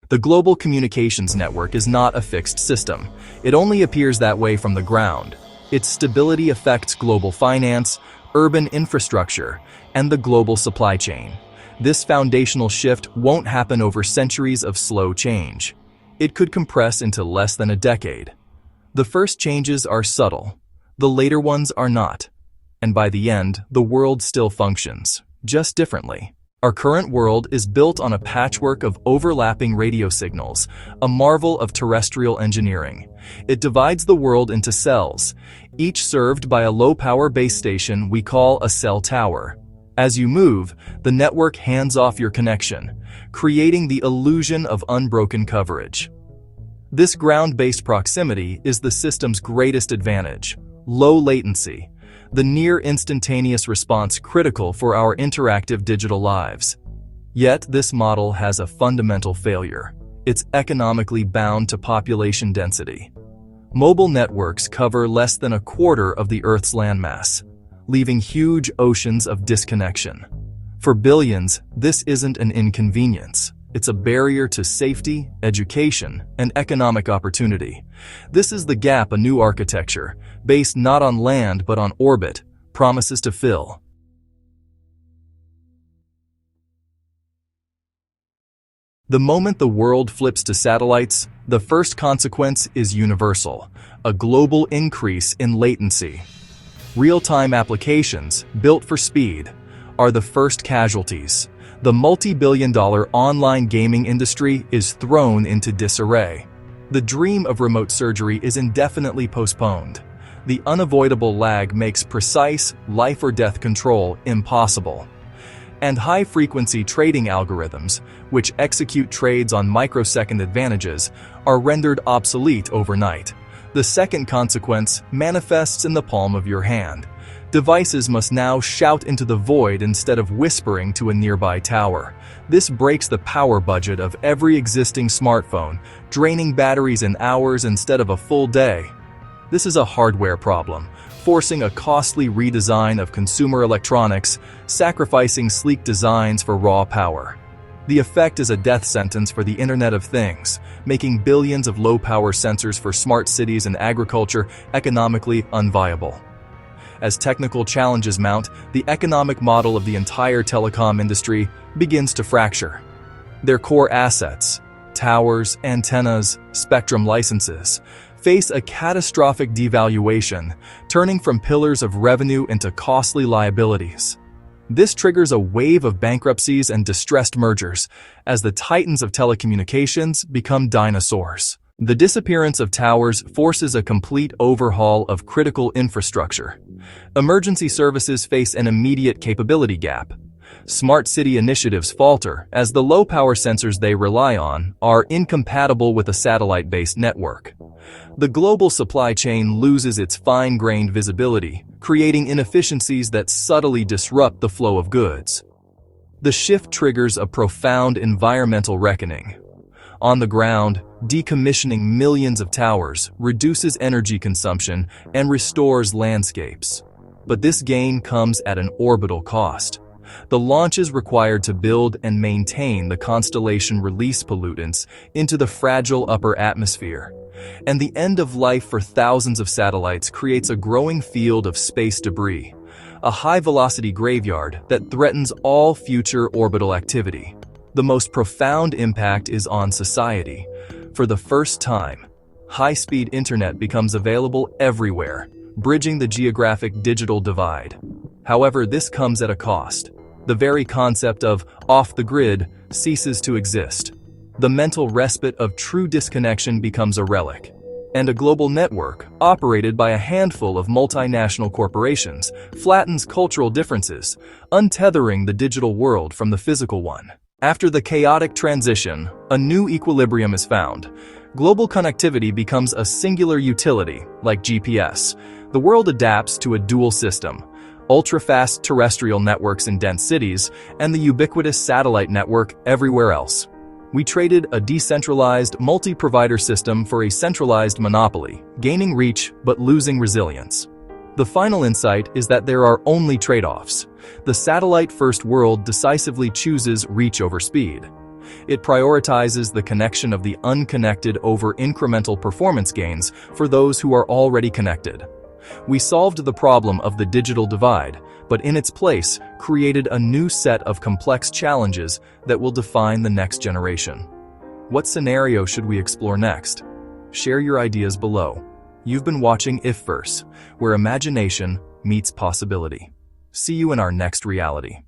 The global communications network is not a fixed system. It only appears that way from the ground. Its stability affects global finance, urban infrastructure, and the global supply chain. This foundational shift won't happen over centuries of slow change. It could compress into less than a decade. The first changes are subtle. The later ones are not. And by the end, the world still functions, just differently. Our current world is built on a patchwork of overlapping radio signals, a marvel of terrestrial engineering. It divides the world into cells, each served by a low-power base station we call a cell tower. As you move, the network hands off your connection, creating the illusion of unbroken coverage. This ground-based proximity is the system's greatest advantage: low latency, the near-instantaneous response critical for our interactive digital lives. Yet this model has a fundamental failure. It's economically bound to population density. Mobile networks cover less than a quarter of the Earth's landmass, leaving huge oceans of disconnection. For billions, this isn't an inconvenience. It's a barrier to safety, education, and economic opportunity. This is the gap a new architecture, based not on land but on orbit, promises to fill. The moment the world flips to satellites, the first consequence is universal: a global increase in latency. Real-time applications, built for speed, are the first casualties. The multi-billion-dollar online gaming industry is thrown into disarray. The dream of remote surgery is indefinitely postponed. The unavoidable lag makes precise, life-or-death control impossible. And high-frequency trading algorithms, which execute trades on microsecond advantages, are rendered obsolete overnight. The second consequence manifests in the palm of your hand. Devices must now shout into the void instead of whispering to a nearby tower. This breaks the power budget of every existing smartphone, draining batteries in hours instead of a full day. This is a hardware problem, forcing a costly redesign of consumer electronics, sacrificing sleek designs for raw power. The effect is a death sentence for the Internet of Things, making billions of low-power sensors for smart cities and agriculture economically unviable. As technical challenges mount, the economic model of the entire telecom industry begins to fracture. Their core assets, towers, antennas, spectrum licenses, face a catastrophic devaluation, turning from pillars of revenue into costly liabilities. This triggers a wave of bankruptcies and distressed mergers, as the titans of telecommunications become dinosaurs. The disappearance of towers forces a complete overhaul of critical infrastructure. Emergency services face an immediate capability gap. Smart city initiatives falter as the low-power sensors they rely on are incompatible with a satellite-based network. The global supply chain loses its fine-grained visibility, creating inefficiencies that subtly disrupt the flow of goods. The shift triggers a profound environmental reckoning. On the ground, decommissioning millions of towers reduces energy consumption and restores landscapes. But this gain comes at an orbital cost. The launches required to build and maintain the constellation release pollutants into the fragile upper atmosphere. And the end of life for thousands of satellites creates a growing field of space debris, a high-velocity graveyard that threatens all future orbital activity. The most profound impact is on society. For the first time, high-speed internet becomes available everywhere, bridging the geographic digital divide. However, this comes at a cost. The very concept of off the grid ceases to exist. The mental respite of true disconnection becomes a relic. And a global network, operated by a handful of multinational corporations, flattens cultural differences, untethering the digital world from the physical one. After the chaotic transition, a new equilibrium is found. Global connectivity becomes a singular utility, like GPS. The world adapts to a dual system: ultra-fast terrestrial networks in dense cities, and the ubiquitous satellite network everywhere else. We traded a decentralized, multi-provider system for a centralized monopoly, gaining reach but losing resilience. The final insight is that there are only trade-offs. The satellite-first world decisively chooses reach over speed. It prioritizes the connection of the unconnected over incremental performance gains for those who are already connected. We solved the problem of the digital divide, but in its place, created a new set of complex challenges that will define the next generation. What scenario should we explore next? Share your ideas below. You've been watching IfVerse, where imagination meets possibility. See you in our next reality.